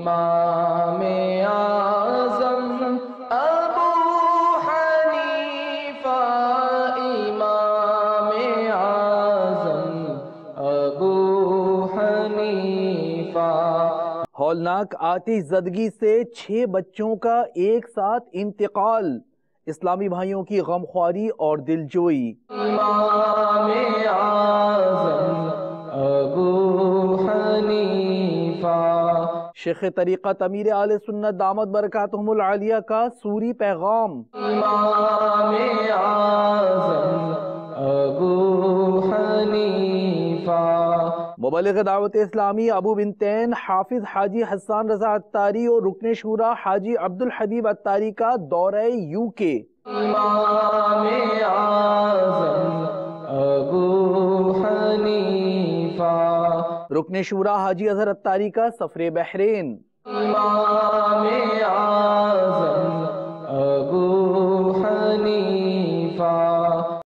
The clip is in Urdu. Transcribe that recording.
امام اعظم ابو حنیفہ، امام اعظم ابو حنیفہ۔ ہولناک آتش زدگی سے 6 بچوں کا ایک ساتھ انتقال، اسلامی بھائیوں کی غمخواری اور دلجوئی۔ امام اعظم ابو حنیفہ۔ شیخ طریقت امیر اہل سنت دامت برکاتہم العالیہ کا سوری پیغام۔ امام اعظم ابو حنیفہ۔ مبلغ دعوت اسلامی ابو بنتین حافظ حاجی حسان رضا عطاری اور رکن شورا حاجی عبدالحبیب عطاری کا دورہ UK۔ امام اعظم ابو حنیفہ۔ رکن شورا حاجی اظہر عطاری کا سفر بحرین۔ امام